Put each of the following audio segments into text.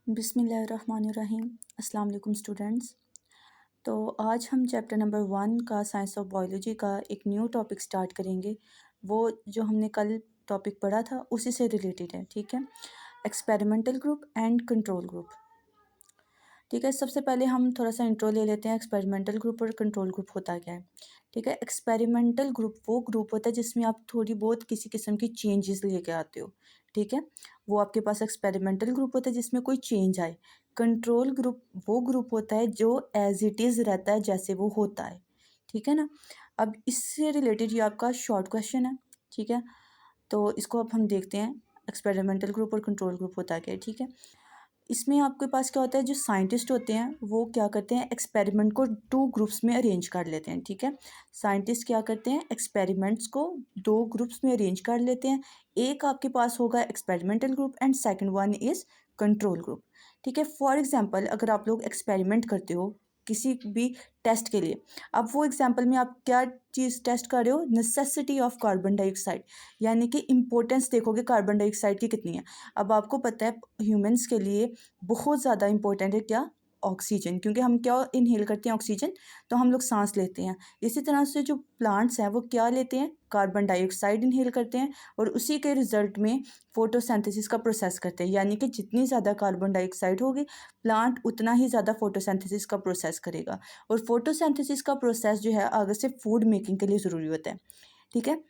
बिस्मिल्लाहिर्रहमानिर्रहीम। अस्सलाम वालेकुम स्टूडेंट्स। तो आज हम चैप्टर नंबर 1 का साइंस ऑफ बायोलॉजी का एक न्यू टॉपिक स्टार्ट करेंगे। वो जो हमने कल टॉपिक पढ़ा था उसी से रिलेटेड है, ठीक है। Experimental group and control group, ठीक है। सबसे पहले हम थोड़ा सा इंट्रो ले लेते हैं, एक्सपेरिमेंटल ग्रुप और कंट्रोल ग्रुप होता क्या है, ठीक है। एक्सपेरिमेंटल ग्रुप वो ग्रुप होता है जिसमें आप थोड़ी बहुत किसी किस्म की चेंजेस लेके आते हो, ठीक है। वो आपके पास एक्सपेरिमेंटल ग्रुप होता है जिसमें कोई चेंज आए। कंट्रोल ग्रुप वो ग्रुप होता है जो एज इट इज़ रहता है, जैसे वो होता है, ठीक है ना। अब इससे रिलेटेड ये आपका शॉर्ट क्वेश्चन है, ठीक है। तो इसको अब हम देखते हैं, एक्सपेरिमेंटल ग्रुप और कंट्रोल ग्रुप होता क्या है, ठीक है। इसमें आपके पास क्या होता है, जो साइंटिस्ट होते हैं वो क्या करते हैं, एक्सपेरिमेंट को 2 ग्रुप्स में अरेंज कर लेते हैं, ठीक है। साइंटिस्ट क्या करते हैं, एक्सपेरिमेंट्स को 2 ग्रुप्स में अरेंज कर लेते हैं। एक आपके पास होगा experimental group and second one is control group, ठीक है। फॉर एग्जांपल अगर आप लोग एक्सपेरिमेंट करते हो किसी भी टेस्ट के लिए, अब वो एग्जांपल में आप क्या चीज़ टेस्ट कर रहे हो, नेसेसिटी ऑफ कार्बन डाइऑक्साइड, यानी कि इम्पोर्टेंस देखोगे कार्बन डाइऑक्साइड की कितनी है। अब आपको पता है ह्यूमंस के लिए बहुत ज़्यादा इम्पोर्टेंट है क्या, ऑक्सीजन, क्योंकि हम क्या इनहेल करते हैं, ऑक्सीजन, तो हम लोग सांस लेते हैं। इसी तरह से जो प्लांट्स हैं वो क्या लेते हैं, कार्बन डाइऑक्साइड इनहेल करते हैं और उसी के रिजल्ट में फोटोसिंथेसिस का प्रोसेस करते हैं, यानी कि जितनी ज़्यादा कार्बन डाइऑक्साइड होगी प्लांट उतना ही ज़्यादा फोटोसिंथेसिस का प्रोसेस करेगा। और फोटोसिंथेसिस का प्रोसेस जो है आगे से फूड मेकिंग के लिए ज़रूरी होता है, ठीक है।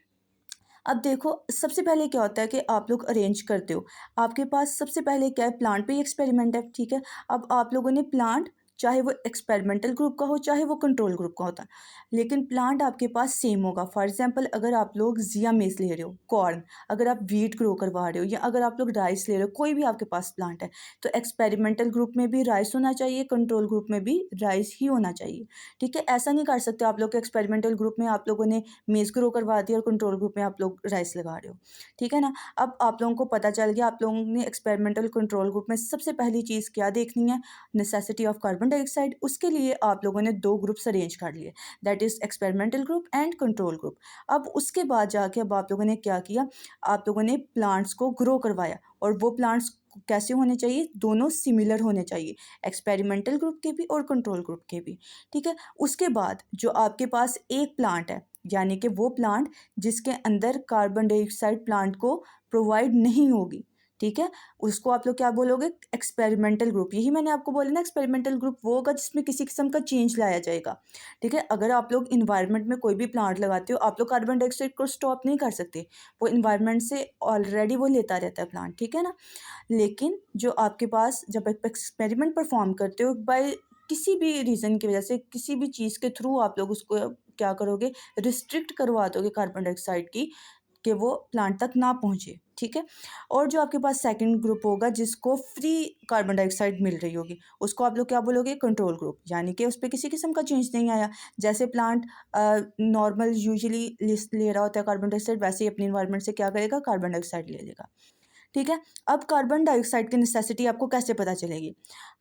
अब देखो सबसे पहले क्या होता है कि आप लोग अरेंज करते हो, आपके पास सबसे पहले क्या है, प्लांट पे ही एक्सपेरिमेंट है, ठीक है। अब आप लोगों ने प्लांट, चाहे वो एक्सपेरिमेंटल ग्रुप का हो चाहे वो कंट्रोल ग्रुप का होता है, लेकिन प्लांट आपके पास सेम होगा। फॉर एग्जांपल अगर आप लोग जिया मेज ले रहे हो, कॉर्न, अगर आप वीट ग्रो करवा रहे हो, या अगर आप लोग राइस ले रहे हो, कोई भी आपके पास प्लांट है, तो एक्सपेरिमेंटल ग्रुप में भी राइस होना चाहिए, कंट्रोल ग्रुप में भी राइस ही होना चाहिए, ठीक है। ऐसा नहीं कर सकते आप लोग के एक्सपेरिमेंटल ग्रुप में आप लोगों ने मेज़ ग्रो करवा दिया और कंट्रोल ग्रुप में आप लोग राइस लगा रहे हो, ठीक है ना। अब आप लोगों को पता चल गया, आप लोगों ने एक्सपेरिमेंटल कंट्रोल ग्रुप में सबसे पहली चीज़ क्या देखनी है, नेसेसिटी ऑफ कार्बन डाइऑक्साइड। उसके लिए आप लोगों ने 2 ग्रुप्स अरेंज कर लिए, that is experimental group and control group. अब उसके बाद जाके अब आप लोगों ने क्या किया, आप लोगों ने प्लांट्स को ग्रो करवाया, और वो प्लांट्स कैसे होने चाहिए, दोनों सिमिलर होने चाहिए, एक्सपेरिमेंटल ग्रुप के भी और कंट्रोल ग्रुप के भी, ठीक है। उसके बाद जो आपके पास एक प्लांट है, यानी कि वो प्लांट जिसके अंदर कार्बन डाइऑक्साइड प्लांट को प्रोवाइड नहीं होगी, ठीक है, उसको आप लोग क्या बोलोगे, एक्सपेरिमेंटल ग्रुप। यही मैंने आपको बोला ना, एक्सपेरिमेंटल ग्रुप वो होगा जिसमें किसी किस्म का चेंज लाया जाएगा, ठीक है। अगर आप लोग इन्वायरमेंट में कोई भी प्लांट लगाते हो, आप लोग कार्बन डाइऑक्साइड को स्टॉप नहीं कर सकते, वो इन्वायरमेंट से ऑलरेडी वो लेता रहता है प्लांट, ठीक है ना। लेकिन जो आपके पास जब आप एक्सपेरिमेंट परफॉर्म करते हो, बाय किसी भी रीज़न की वजह से, किसी भी चीज़ के थ्रू आप लोग उसको क्या करोगे, रिस्ट्रिक्ट करवा दोगे कार्बन डाइऑक्साइड की, कि वो प्लांट तक ना पहुँचे, ठीक है। और जो आपके पास सेकंड ग्रुप होगा जिसको फ्री कार्बन डाइऑक्साइड मिल रही होगी, उसको आप लोग क्या बोलोगे, कंट्रोल ग्रुप, यानी कि उस पर किसी किस्म का चेंज नहीं आया। जैसे प्लांट नॉर्मल यूजुअली ले रहा होता है कार्बन डाइऑक्साइड, वैसे ही अपनी इन्वायरमेंट से क्या करेगा, कार्बन डाइऑक्साइड ले लेगा, ठीक है। अब कार्बन डाइऑक्साइड की नेसेसिटी आपको कैसे पता चलेगी,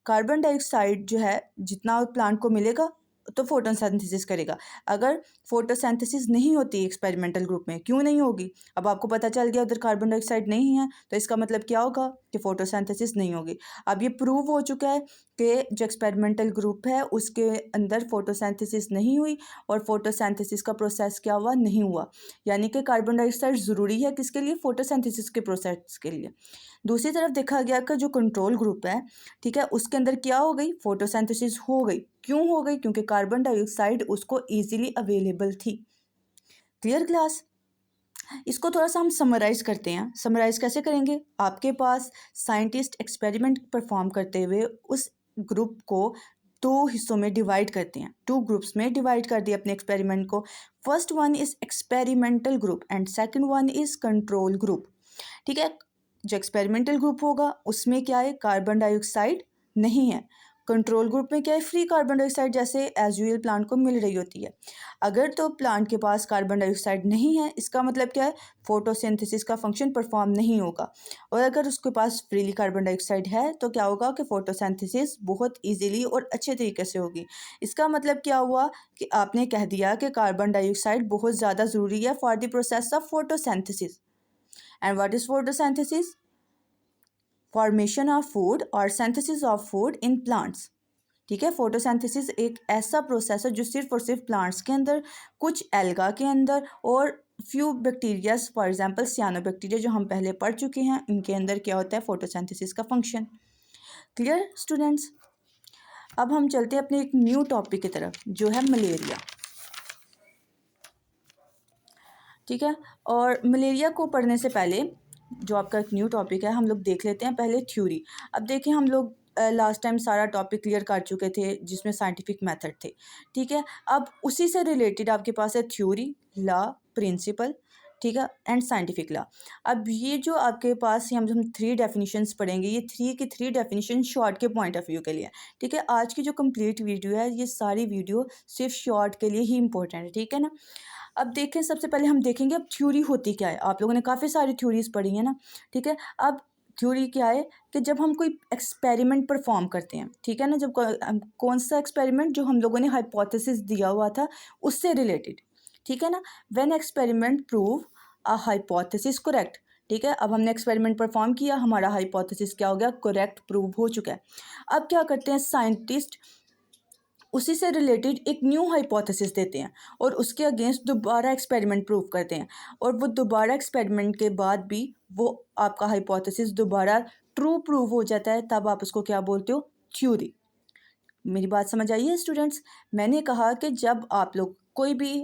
कार्बन डाइऑक्साइड जो है जितना प्लांट को मिलेगा तो फोटोसिंथेसिस करेगा। अगर फोटोसिंथेसिस नहीं होती एक्सपेरिमेंटल ग्रुप में, क्यों नहीं होगी, अब आपको पता चल गया उधर कार्बन डाइऑक्साइड नहीं है, तो इसका मतलब क्या होगा कि फोटोसिंथेसिस नहीं होगी। अब ये प्रूव हो चुका है कि जो एक्सपेरिमेंटल ग्रुप है उसके अंदर फोटोसिंथेसिस नहीं हुई, और फोटोसिंथेसिस का प्रोसेस क्या हुआ, नहीं हुआ, यानी कि कार्बन डाइऑक्साइड ज़रूरी है किसके लिए, फोटोसिंथेसिस के प्रोसेस के लिए। दूसरी तरफ देखा गया कि जो कंट्रोल ग्रुप है, ठीक है, उसके अंदर क्या हो गई, फोटोसिंथेसिस हो गई। क्यों हो गई, क्योंकि कार्बन डाइऑक्साइड उसको ईजिली अवेलेबल थी। Clear class. इसको थोड़ा सा हम समराइज़ करते हैं। समराइज़ कैसे करेंगे, आपके पास साइंटिस्ट एक्सपेरिमेंट परफॉर्म करते हुए उस ग्रुप को 2 हिस्सों में डिवाइड करते हैं, 2 ग्रुप्स में डिवाइड कर दिया अपने एक्सपेरिमेंट को। First one is experimental group and second one is control group, ठीक है। जो एक्सपेरिमेंटल ग्रुप होगा उसमें क्या है, कार्बन डाइऑक्साइड नहीं है। कंट्रोल ग्रुप में क्या है, फ्री कार्बन डाइऑक्साइड जैसे एज यूजुअल प्लांट को मिल रही होती है। अगर तो प्लांट के पास कार्बन डाइऑक्साइड नहीं है, इसका मतलब क्या है, फोटोसिंथेसिस का फंक्शन परफॉर्म नहीं होगा। और अगर उसके पास फ्रीली कार्बन डाइऑक्साइड है तो क्या होगा कि फोटोसिंथेसिस बहुत इजीली और अच्छे तरीके से होगी। इसका मतलब क्या हुआ कि आपने कह दिया कि कार्बन डाइऑक्साइड बहुत ज़्यादा ज़रूरी है for the process of photosynthesis. And what is photosynthesis, formation of food और synthesis of food in plants. ठीक है, फोटोसिंथेसिस एक ऐसा प्रोसेस है जो सिर्फ और सिर्फ प्लांट्स के अंदर, कुछ एल्गा के अंदर और फ्यू बैक्टीरियाज, फॉर एग्जांपल सियानोबैक्टीरिया जो हम पहले पढ़ चुके हैं, इनके अंदर क्या होता है फोटोसिंथेसिस का फंक्शन। Clear students? अब हम चलते हैं अपने एक न्यू टॉपिक की तरफ जो है मलेरिया। ठीक है, और मलेरिया को पढ़ने से पहले जो आपका एक न्यू टॉपिक है हम लोग देख लेते हैं पहले थ्योरी। अब देखिए हम लोग लास्ट टाइम सारा टॉपिक क्लियर कर चुके थे जिसमें साइंटिफिक मेथड थे। ठीक है, अब उसी से रिलेटेड आपके पास है थ्योरी, लॉ, प्रिंसिपल, ठीक है, एंड साइंटिफिक लॉ। अब ये जो आपके पास हम 3 डेफिनेशंस पढ़ेंगे, ये 3 की 3 डेफिनेशन शॉर्ट के पॉइंट ऑफ व्यू के लिए। ठीक है, आज की जो कंप्लीट वीडियो है ये सारी वीडियो सिर्फ शॉर्ट के लिए ही इंपॉर्टेंट है। ठीक है ना। अब देखें, सबसे पहले हम देखेंगे अब थ्योरी होती क्या है। आप लोगों ने काफ़ी सारी थ्योरीज पढ़ी है ना। ठीक है, अब थ्योरी क्या है कि जब हम कोई एक्सपेरिमेंट परफॉर्म करते हैं, ठीक है ना, जब कौन सा एक्सपेरिमेंट जो हम लोगों ने हाइपोथेसिस दिया हुआ था उससे रिलेटेड। ठीक है ना, when experiment prove a hypothesis correct. ठीक है, अब हमने एक्सपेरिमेंट परफॉर्म किया, हमारा हाइपोथेसिस क्या हो गया, करेक्ट प्रूव हो चुका है। अब क्या करते हैं साइंटिस्ट, उसी से रिलेटेड एक न्यू हाइपोथेसिस देते हैं और उसके अगेंस्ट दोबारा एक्सपेरिमेंट प्रूव करते हैं, और वो दोबारा एक्सपेरिमेंट के बाद भी वो आपका हाइपोथेसिस दोबारा ट्रू प्रूव हो जाता है, तब आप उसको क्या बोलते हो, थ्योरी। मेरी बात समझ आई है स्टूडेंट्स? मैंने कहा कि जब आप लोग कोई भी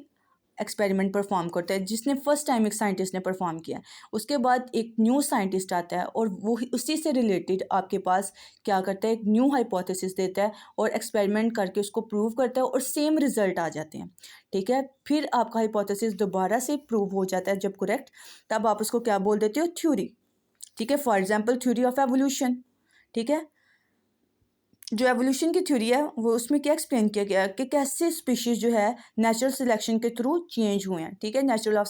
एक्सपेरिमेंट परफॉर्म करते हैं, जिसने फर्स्ट टाइम एक साइंटिस्ट ने परफॉर्म किया, उसके बाद एक न्यू साइंटिस्ट आता है और वो उसी से रिलेटेड आपके पास क्या करता है, एक न्यू हाइपोथेसिस देता है और एक्सपेरिमेंट करके उसको प्रूव करता है और सेम रिजल्ट आ जाते हैं। ठीक है, फिर आपका हाइपोथेसिस दोबारा से प्रूव हो जाता है जब करेक्ट, तब आप उसको क्या बोल देते हो, थ्योरी। ठीक है, for example theory of evolution. ठीक है, जो एवोल्यूशन की थ्योरी है वो उसमें क्या एक्सप्लेन किया गया है कि कैसे स्पीशीज़ जो है नेचुरल सिलेक्शन के थ्रू चेंज हुए हैं। ठीक है, नेचुरल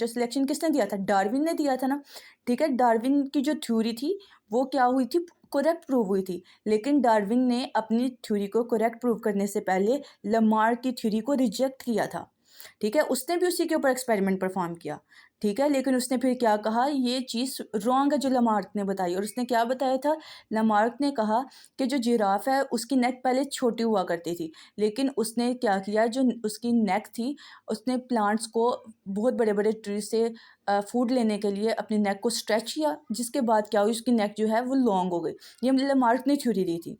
सिलेक्शन किसने दिया था, डार्विन ने दिया था ना। ठीक है, डार्विन की जो थ्योरी थी वो क्या हुई थी, करेक्ट प्रूव हुई थी, लेकिन डार्विन ने अपनी थ्योरी को करेक्ट प्रूव करने से पहले लमार्क की थ्योरी को रिजेक्ट किया था। ठीक है, उसने भी उसी के ऊपर एक्सपेरिमेंट परफॉर्म किया। ठीक है, लेकिन उसने फिर क्या कहा, ये चीज़ रॉन्ग है जो लमार्क ने बताई, और उसने क्या बताया था, लमार्क ने कहा कि जो जिराफ है उसकी नेक पहले छोटी हुआ करती थी, लेकिन उसने क्या किया, जो उसकी नेक थी, उसने प्लांट्स को बहुत बड़े बड़े ट्री से फूड लेने के लिए अपनी नेक को स्ट्रेच किया, जिसके बाद क्या हुई, उसकी नेक जो है वो लॉन्ग हो गई। ये लमार्क ने थ्योरी दी थी।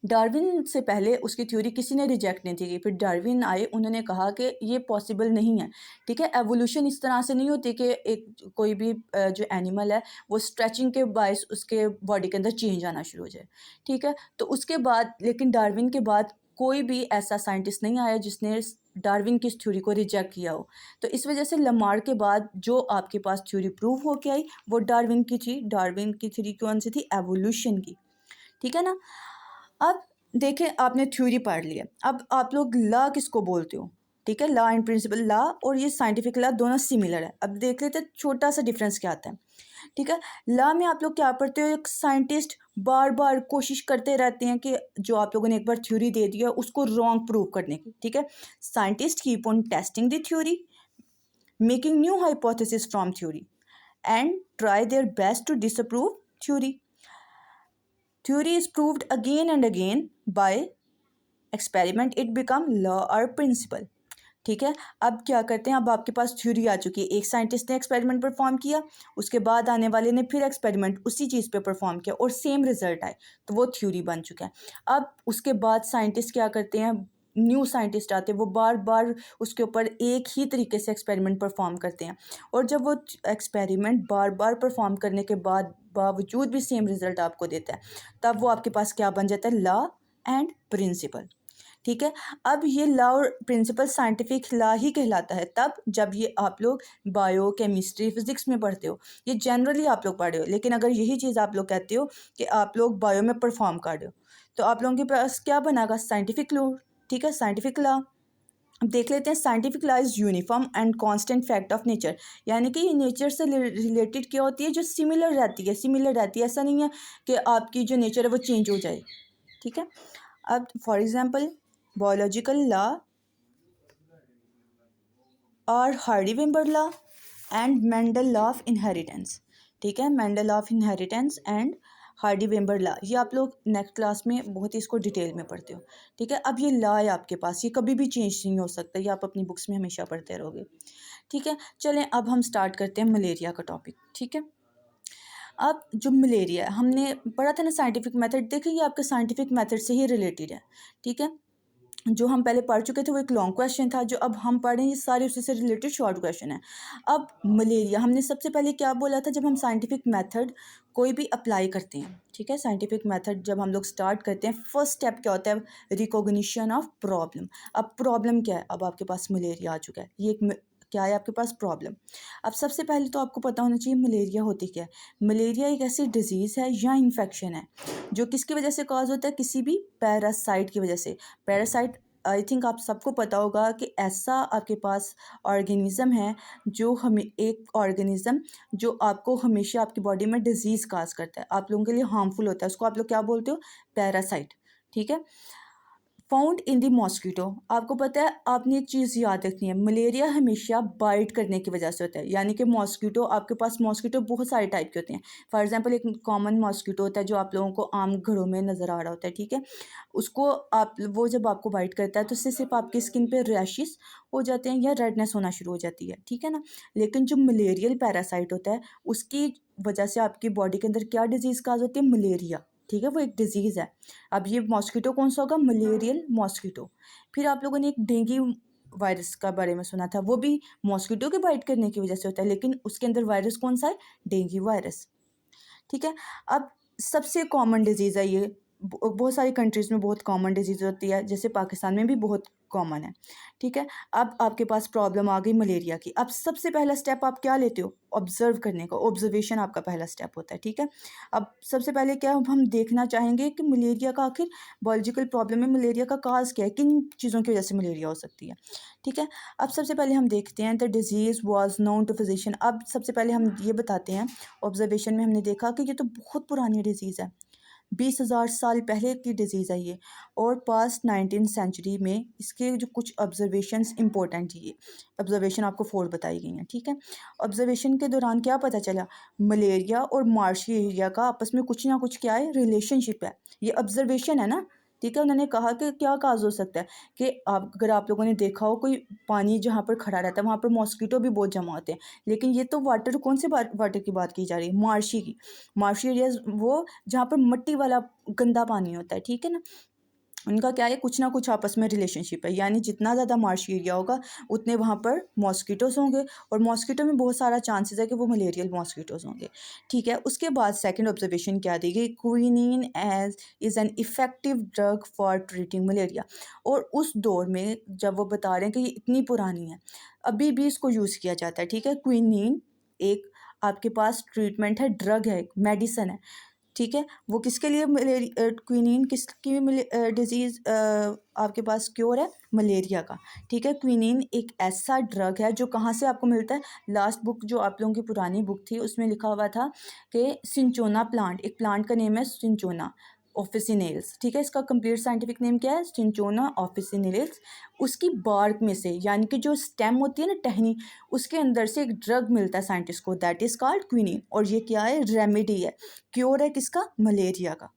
डार्विन से पहले उसकी थ्योरी किसी ने रिजेक्ट नहीं थी, फिर डार्विन आए, उन्होंने कहा कि ये पॉसिबल नहीं है। ठीक है, एवोल्यूशन इस तरह से नहीं होती कि एक कोई भी जो एनिमल है वो स्ट्रेचिंग के बायस उसके बॉडी के अंदर चेंज आना शुरू हो जाए। ठीक है, तो उसके बाद लेकिन डार्विन के बाद कोई भी ऐसा साइंटिस्ट नहीं आया जिसने डार्विन की इस थ्योरी को रिजेक्ट किया हो। तो इस वजह से लमार्क के बाद जो आपके पास थ्योरी प्रूव होके आई वो डार्विन की थी। डार्विन की थ्योरी कौन सी थी, एवोल्यूशन की। ठीक है ना। अब देखें, आपने थ्योरी पढ़ लिया, अब आप लोग लॉ किसको बोलते हो। ठीक है, लॉ एंड प्रिंसिपल, लॉ और ये साइंटिफिक लॉ दोनों सिमिलर है। अब देख लेते हैं छोटा सा डिफरेंस क्या आता है। ठीक है, लॉ में आप लोग क्या पढ़ते हो, एक साइंटिस्ट बार बार कोशिश करते रहते हैं कि जो आप लोगों ने एक बार थ्योरी दे दिया उसको रॉन्ग प्रूव करने की। ठीक है, scientist keep on testing the theory, making new hypothesis from theory and try their best to disapprove theory. Theory is proved again and again by experiment, it become law or principle. ठीक है, अब क्या करते हैं, अब आपके पास theory आ चुकी है, एक साइंटिस्ट ने एक्सपेरिमेंट परफॉर्म किया, उसके बाद आने वाले ने फिर एक्सपेरिमेंट उसी चीज़ पे परफॉर्म किया और सेम रिजल्ट आए, तो वो थ्योरी बन चुका है। अब उसके बाद साइंटिस्ट क्या करते हैं, न्यू साइंटिस्ट आते हैं, वो बार बार उसके ऊपर एक ही तरीके से एक्सपेरिमेंट परफॉर्म करते हैं, और जब वो एक्सपेरिमेंट बार बार परफॉर्म करने के बावजूद भी सेम रिजल्ट आपको देता है, तब वो आपके पास क्या बन जाता है, लॉ एंड प्रिंसिपल। ठीक है, अब ये लॉ और प्रिंसिपल साइंटिफिक लॉ ही कहलाता है तब जब ये आप लोग बायो केमिस्ट्री फिजिक्स में पढ़ते हो, ये जनरली आप लोग पढ़े हो। लेकिन अगर यही चीज़ आप लोग कहते हो कि आप लोग बायो में परफॉर्म कर रहे हो, तो आप लोगों के पास क्या बनेगा, साइंटिफिक लॉ। ठीक है, साइंटिफिक लॉ। अब देख लेते हैं, scientific law is uniform and constant fact of nature, यानी कि ये नेचर से रिलेटेड क्या होती है, जो सिमिलर रहती है, ऐसा नहीं है कि आपकी जो नेचर है वो चेंज हो जाए। ठीक है, अब फॉर एग्जांपल बायोलॉजिकल लॉ और Hardy Weinberg law and Mendel law of inheritance. ठीक है, Mendel of inheritance and Hardy Weinberg law, ये आप लोग नेक्स्ट क्लास में बहुत ही इसको डिटेल में पढ़ते हो। ठीक है, अब ये लॉ है आपके पास, ये कभी भी चेंज नहीं हो सकता, ये आप अपनी बुक्स में हमेशा पढ़ते रहोगे। ठीक है, चलें अब हम स्टार्ट करते हैं मलेरिया का टॉपिक। ठीक है, अब जो मलेरिया है हमने पढ़ा था ना साइंटिफिक मेथड, देखिए ये आपके साइंटिफिक मेथड से ही रिलेटेड है। ठीक है, जो हम पहले पढ़ चुके थे वो एक लॉन्ग क्वेश्चन था, जो अब हम पढ़ रहे हैं ये सारे उसी से रिलेटेड शॉर्ट क्वेश्चन है। अब मलेरिया हमने सबसे पहले क्या बोला था, जब हम साइंटिफिक मेथड कोई भी अप्लाई करते हैं, ठीक है, साइंटिफिक मेथड जब हम लोग स्टार्ट करते हैं, फर्स्ट स्टेप क्या होता है, रिकॉग्निशन ऑफ प्रॉब्लम। अब प्रॉब्लम क्या है, अब आपके पास मलेरिया आ चुका है, ये एक क्या है आपके पास प्रॉब्लम। अब सबसे पहले तो आपको पता होना चाहिए मलेरिया होती क्या है। मलेरिया एक ऐसी डिजीज़ है या इन्फेक्शन है जो किसकी वजह से कॉज होता है, किसी भी पैरासाइट की वजह से। पैरासाइट आई थिंक आप सबको पता होगा कि ऐसा आपके पास ऑर्गेनिज़म है जो हमें एक ऑर्गेनिज़म जो आपको हमेशा आपकी बॉडी में डिजीज़ काज करता है, आप लोगों के लिए हार्मफुल होता है, उसको आप लोग क्या बोलते हो, पैरासाइट। ठीक है, फाउंड इन द मॉस्किटो। आपको पता है, आपने एक चीज़ याद रखनी है, मलेरिया हमेशा बाइट करने की वजह से होता है, यानी कि मॉस्किटो, आपके पास मॉस्किटो बहुत सारे टाइप के होते हैं। फॉर एग्जांपल एक कॉमन मॉस्किटो होता है जो आप लोगों को आम घरों में नज़र आ रहा होता है। ठीक है, उसको आप वो जब आपको बाइट करता है तो उससे सिर्फ आपकी स्किन पे रैशेस हो जाते हैं या रेडनेस होना शुरू हो जाती है। ठीक है ना, लेकिन जो मलेरियल पैरासाइट होता है उसकी वजह से आपकी बॉडी के अंदर क्या डिजीज़ काज होती है, मलेरिया। ठीक है, वो एक डिजीज़ है। अब ये मॉस्किटो कौन सा होगा, मलेरियल मॉस्किटो। फिर आप लोगों ने एक डेंगू वायरस का बारे में सुना था, वो भी मॉस्किटो के बाइट करने की वजह से होता है, लेकिन उसके अंदर वायरस कौन सा है, डेंगू वायरस। ठीक है, अब सबसे कॉमन डिजीज़ है ये, बहुत सारी कंट्रीज़ में बहुत कॉमन डिजीज़ होती है, जैसे पाकिस्तान में भी बहुत कॉमन है। ठीक है, अब आपके पास प्रॉब्लम आ गई मलेरिया की। अब सबसे पहला स्टेप आप क्या लेते हो, ऑब्जर्व करने का, ऑब्जर्वेशन आपका पहला स्टेप होता है। ठीक है, अब सबसे पहले क्या हम देखना चाहेंगे कि मलेरिया का आखिर बायोलॉजिकल प्रॉब्लम में मलेरिया का काज क्या है, किन चीज़ों की वजह से मलेरिया हो सकती है। ठीक है, अब सबसे पहले हम देखते हैं the disease was known to physician. अब सबसे पहले हम ये बताते हैं, ऑब्जर्वेशन में हमने देखा कि ये तो बहुत पुरानी डिजीज़ है, 20,000 साल पहले की डिजीज़ है ये, और पास्ट 19th सेंचुरी में इसके जो कुछ ऑब्जर्वेशंस इंपॉर्टेंट, ये ऑब्जर्वेशन आपको 4 बताई गई हैं। ठीक है, ऑब्जर्वेशन के दौरान क्या पता चला, मलेरिया और मार्शी एरिया का आपस में कुछ ना कुछ क्या है, रिलेशनशिप है। ये ऑब्जर्वेशन है ना। ठीक है, उन्होंने कहा कि क्या काज हो सकता है कि आप अगर आप लोगों ने देखा हो कोई पानी जहाँ पर खड़ा रहता है वहाँ पर मॉस्किटो भी बहुत जमा होते हैं, लेकिन ये तो वाटर, कौन से वाटर की बात की जा रही है, मार्शी की। मार्शी एरियाज वो जहाँ पर मिट्टी वाला गंदा पानी होता है। ठीक है ना, उनका क्या है, कुछ ना कुछ आपस में रिलेशनशिप है, यानी जितना ज़्यादा मार्शी एरिया होगा उतने वहाँ पर मॉस्किटोज़ होंगे, और मॉस्किटो में बहुत सारा चांसेस है कि वो मलेरियल मॉस्किटोज़ होंगे। ठीक है, उसके बाद सेकंड ऑब्जर्वेशन क्या दी गई, quinine as is an effective drug for treating malaria. और उस दौर में जब वो बता रहे हैं कि ये इतनी पुरानी है, अभी भी इसको यूज़ किया जाता है। ठीक है, क्विनीन एक आपके पास ट्रीटमेंट है, ड्रग है, मेडिसन है। ठीक है, वो किसके लिए, क्विनीन किसकी डिजीज़ आपके पास क्योर है, मलेरिया का। ठीक है, क्विनीन एक ऐसा ड्रग है जो कहाँ से आपको मिलता है, लास्ट बुक जो आप लोगों की पुरानी बुक थी उसमें लिखा हुआ था कि सिंचोना प्लांट, एक प्लांट का नेम है सिंचोना ऑफिसिनेल्स। ठीक है, इसका कंप्लीट साइंटिफिक नेम क्या है, सिंचोना ऑफिसिनेल्स। उसकी बार्क में से, यानी कि जो स्टेम होती है ना, टहनी, उसके अंदर से एक ड्रग मिलता है साइंटिस्ट को, दैट इज़ कॉल्ड क्विनीन, और ये क्या है, रेमेडी है, क्योर है किसका, मलेरिया का।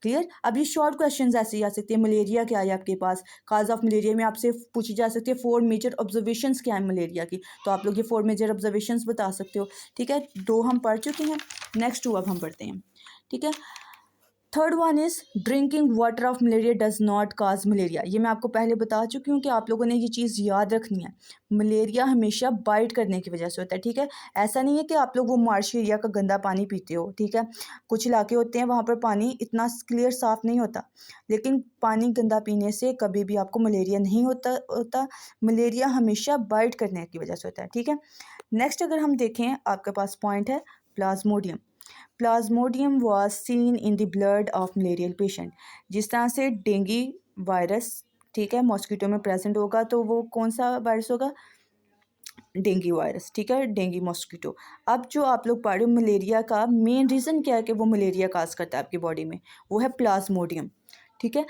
क्लियर। अब ये शॉर्ट क्वेश्चंस ऐसे ही आ सकती है, मलेरिया क्या है आपके पास, काज ऑफ मलेरिया में आपसे पूछी जा सकती है 4 मेजर ऑब्जर्वेशंस क्या है मलेरिया की, तो आप लोग ये 4 मेजर ऑब्जर्वेशंस बता सकते हो। ठीक है, 2 हम पढ़ चुके हैं, नेक्स्ट 2 अब हम पढ़ते हैं। ठीक है, third one is drinking water of malaria does not cause malaria. ये मैं आपको पहले बता चुकी हूँ कि आप लोगों ने ये चीज़ याद रखनी है, मलेरिया हमेशा बाइट करने की वजह से होता है। ठीक है, ऐसा नहीं है कि आप लोग वो मार्शी एरिया का गंदा पानी पीते हो। ठीक है, कुछ इलाके होते हैं वहाँ पर पानी इतना क्लियर साफ़ नहीं होता, लेकिन पानी गंदा पीने से कभी भी आपको मलेरिया नहीं होता। मलेरिया हमेशा बाइट करने की वजह से होता है। ठीक है, नेक्स्ट अगर हम देखें, आपके पास पॉइंट है Plasmodium. Plasmodium was seen in the blood of malarial patient. जिस तरह से डेंगू वायरस, ठीक है, मॉस्किटो में प्रेजेंट होगा तो वो कौन सा वायरस होगा, डेंगू वायरस। ठीक है, डेंगू मॉस्किटो। अब जो आप लोग पढ़ रहे हो मलेरिया का मेन रीज़न क्या है कि वो मलेरिया काज करता है आपकी बॉडी में, वो है प्लाज्मोडियम। ठीक है,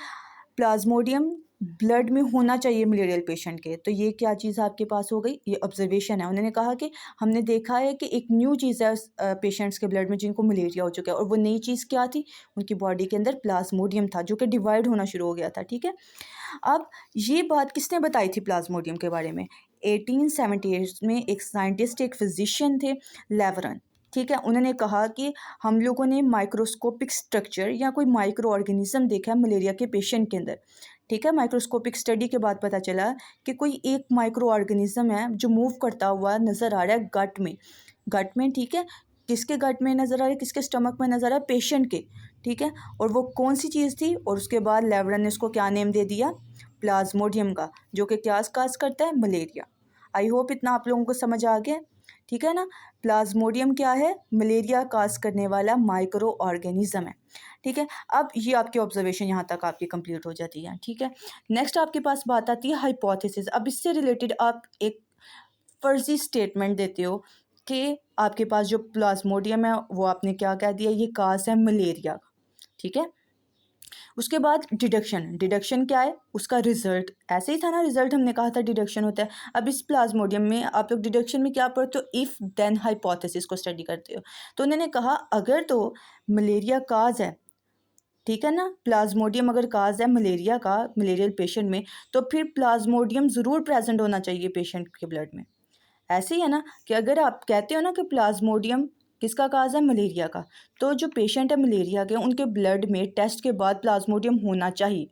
प्लाज्मोडियम ब्लड में होना चाहिए मलेरियल पेशेंट के। तो ये क्या चीज़ आपके पास हो गई, ये ऑब्जर्वेशन है। उन्होंने कहा कि हमने देखा है कि एक न्यू चीज़ है पेशेंट्स के ब्लड में जिनको मलेरिया हो चुका है, और वो नई चीज़ क्या थी, उनकी बॉडी के अंदर प्लाज्मोडियम था जो कि डिवाइड होना शुरू हो गया था। ठीक है, अब ये बात किसने बताई थी प्लाज्मोडियम के बारे में? 1878 में एक साइंटिस्ट, एक फिजिशियन थे, लेवरन। ठीक है, उन्होंने कहा कि हम लोगों ने माइक्रोस्कोपिक स्ट्रक्चर या कोई माइक्रो ऑर्गेनिज्म देखा है मलेरिया के पेशेंट के अंदर। ठीक है, माइक्रोस्कोपिक स्टडी के बाद पता चला कि कोई एक माइक्रो ऑर्गेनिज्म है जो मूव करता हुआ नज़र आ रहा है गट में। ठीक है, किसके गट में नज़र आ रहा है, किसके स्टमक में नज़र आ रहा है, पेशेंट के। ठीक है, और वो कौन सी चीज़ थी, और उसके बाद लेवरन ने उसको क्या नेम दे दिया, प्लाज्मोडियम का, जो कि क्या काज करता है, मलेरिया। आई होप इतना आप लोगों को समझ आ गया। ठीक है ना, प्लाज्मोडियम क्या है, मलेरिया काज करने वाला माइक्रो ऑर्गेनिज्म है। ठीक है, अब ये आपकी ऑब्जर्वेशन यहाँ तक आपकी कंप्लीट हो जाती है। ठीक है, नेक्स्ट आपके पास बात आती है हाइपोथेसिस। अब इससे रिलेटेड आप एक फर्जी स्टेटमेंट देते हो कि आपके पास जो प्लाज्मोडियम है वो आपने क्या कह दिया, ये काज है मलेरिया का। ठीक है, उसके बाद डिडक्शन क्या है, उसका रिजल्ट ऐसे ही था ना, रिजल्ट हमने कहा था डिडक्शन होता है। अब इस प्लाज्मोडियम में आप लोग डिडक्शन में क्या पढ़ते हो, इफ़ देन हाइपोथेसिस को स्टडी करते हो। तो उन्होंने कहा अगर तो मलेरिया काज है, ठीक है ना, प्लाज्मोडियम अगर काज है मलेरिया का, मलेरियल पेशेंट में, तो फिर प्लाज्मोडियम ज़रूर प्रेजेंट होना चाहिए पेशेंट के ब्लड में। ऐसे ही है ना कि अगर आप कहते हो ना कि प्लाज्मोडियम किसका काज है, मलेरिया का, तो जो पेशेंट है मलेरिया के, उनके ब्लड में टेस्ट के बाद प्लाज्मोडियम होना चाहिए।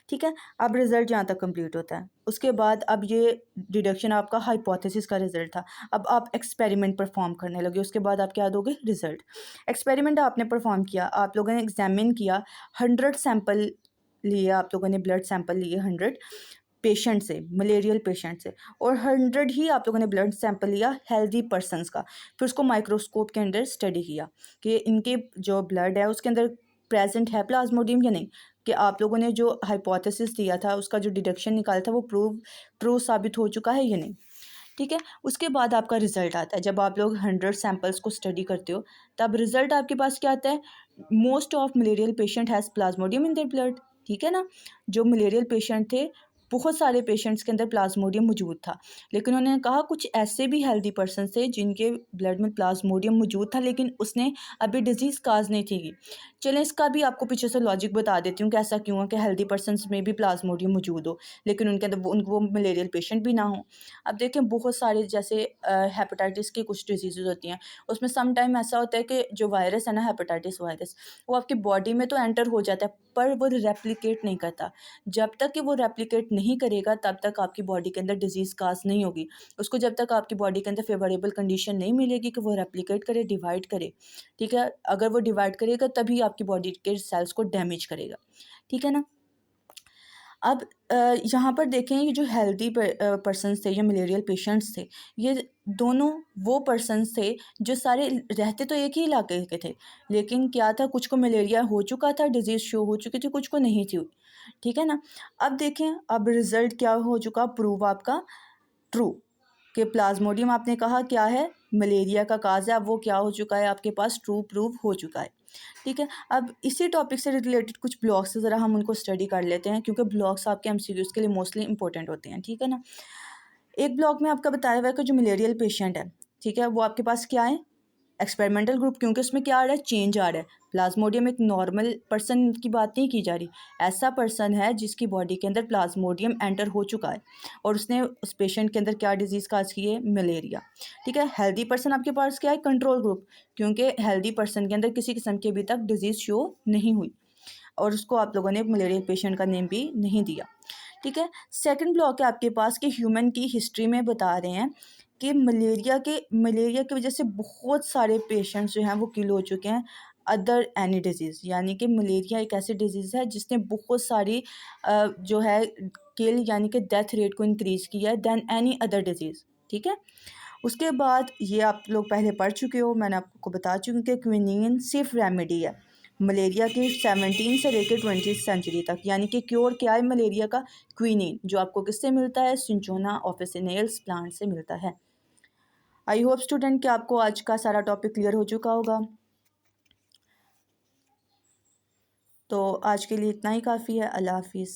ठीक है, अब रिजल्ट यहाँ तक कंप्लीट होता है। उसके बाद अब ये डिडक्शन आपका हाइपोथेसिस का रिजल्ट था। अब आप एक्सपेरिमेंट परफॉर्म करने लगे, उसके बाद आप क्या दोगे, रिजल्ट। एक्सपेरिमेंट आपने परफॉर्म किया, आप लोगों ने एग्जामिन किया, 100 सैंपल लिए, आप लोगों ने ब्लड सैंपल लिए 100 पेशेंट से, मलेरियल पेशेंट से, और 100 ही आप लोगों ने ब्लड सैंपल लिया हेल्दी पर्सनस का। फिर उसको माइक्रोस्कोप के अंदर स्टडी किया कि इनके जो ब्लड है उसके अंदर प्रेजेंट है प्लाज्मोडियम या नहीं, कि आप लोगों ने जो हाइपोथेसिस दिया था, उसका जो डिडक्शन निकाला था, वो ट्रू साबित हो चुका है या नहीं। ठीक है, उसके बाद आपका रिजल्ट आता है। जब आप लोग 100 सैंपल्स को स्टडी करते हो, तब रिजल्ट आपके पास क्या आता है, most of malarial patient has Plasmodium in their blood. ठीक है ना, जो मलेरियल पेशेंट थे, बहुत सारे पेशेंट्स के अंदर प्लाज्मोडियम मौजूद था। लेकिन उन्होंने कहा कुछ ऐसे भी हेल्दी पर्सन थे जिनके ब्लड में प्लाज्मोडियम मौजूद था, लेकिन उसने अभी डिजीज़ काज नहीं थी की। चलें, इसका भी आपको पीछे से लॉजिक बता देती हूँ कि ऐसा क्यों है कि हेल्दी पर्सनस में भी प्लाज्मोडियम मौजूद हो, लेकिन उनके अंदर वो मलेरियल पेशेंट भी ना हो। अब देखें, बहुत सारे जैसे हेपेटाइटिस की कुछ डिजीज़ होती हैं, उसमें सम टाइम ऐसा होता है कि जो वायरस है ना, हेपेटाइटिस वायरस, वो आपकी बॉडी में तो एंटर हो जाता है, पर वो रेप्लिकेट नहीं करता। जब तक कि वो रेप्लिकेट नहीं करेगा, तब तक आपकी बॉडी के अंदर डिजीज़ काज नहीं होगी। उसको जब तक आपकी बॉडी के अंदर फेवरेबल कंडीशन नहीं मिलेगी कि वो रेप्लिकेट करे, डिवाइड करे। ठीक है, अगर वो डिवाइड करेगा तभी आपकी बॉडी के सेल्स को डैमेज करेगा। ठीक है ना, अब यहाँ पर देखें, ये जो हेल्दी पर्सन्स थे, ये मलेरियल पेशेंट्स थे, ये दोनों वो पर्सन्स थे जो सारे रहते तो एक ही इलाके के थे, लेकिन क्या था, कुछ को मलेरिया हो चुका था, डिजीज़ शो हो चुकी थी, कुछ को नहीं थी। ठीक है ना, अब देखें, अब रिज़ल्ट क्या हो चुका, प्रूव आपका ट्रू, कि प्लाज्मोडियम आपने कहा क्या है, मलेरिया का काज है, अब वो क्या हो चुका है, आपके पास ट्रू प्रूव हो चुका है। ठीक है, अब इसी टॉपिक से रिलेटेड कुछ ब्लॉग्स ज़रा हम उनको स्टडी कर लेते हैं, क्योंकि ब्लॉग्स आपके एमसीक्यूज़ के लिए मोस्टली इंपॉर्टेंट होते हैं। ठीक है ना, एक ब्लॉग में आपका बताया हुआ है कि जो मलेरियल पेशेंट है, ठीक है, वो आपके पास क्या है, एक्सपेरिमेंटल ग्रुप, क्योंकि उसमें क्या आ रहा है, चेंज आ रहा है। प्लाज्मोडियम एक नॉर्मल पर्सन की बात नहीं की जा रही, ऐसा पर्सन है जिसकी बॉडी के अंदर प्लाज्मोडियम एंटर हो चुका है, और उसने उस पेशेंट के अंदर क्या डिजीज़ काज की है, मलेरिया। ठीक है, हेल्दी पर्सन आपके पास क्या है, कंट्रोल ग्रुप, क्योंकि हेल्दी पर्सन के अंदर किसी किस्म की अभी तक डिजीज़ शो नहीं हुई, और उसको आप लोगों ने मलेरिया पेशेंट का नेम भी नहीं दिया। ठीक है, सेकंड ब्लॉक है आपके पास कि ह्यूमन की हिस्ट्री में बता रहे हैं कि मलेरिया की वजह से बहुत सारे पेशेंट्स जो हैं वो किल हो चुके हैं अदर एनी डिजीज़, यानी कि मलेरिया एक ऐसी डिजीज़ है जिसने बहुत सारी जो है किल यानी कि डेथ रेट को इंक्रीज़ किया है दैन एनी अदर डिजीज़। ठीक है, उसके बाद ये आप लोग पहले पढ़ चुके हो, मैंने आपको बता चुकी हूँ कि क्विनीन सिर्फ रेमेडी है मलेरिया की 17 से लेकर 20th सेंचुरी तक, यानी कि क्योर क्या है मलेरिया का, क्विनीन, जो आपको किससे मिलता है, सिंचोना ऑफिसिनेल्स प्लांट से मिलता है। आई होप स्टूडेंट कि आपको आज का सारा टॉपिक क्लियर हो चुका होगा। तो आज के लिए इतना ही काफ़ी है। अल्लाह हाफिज़।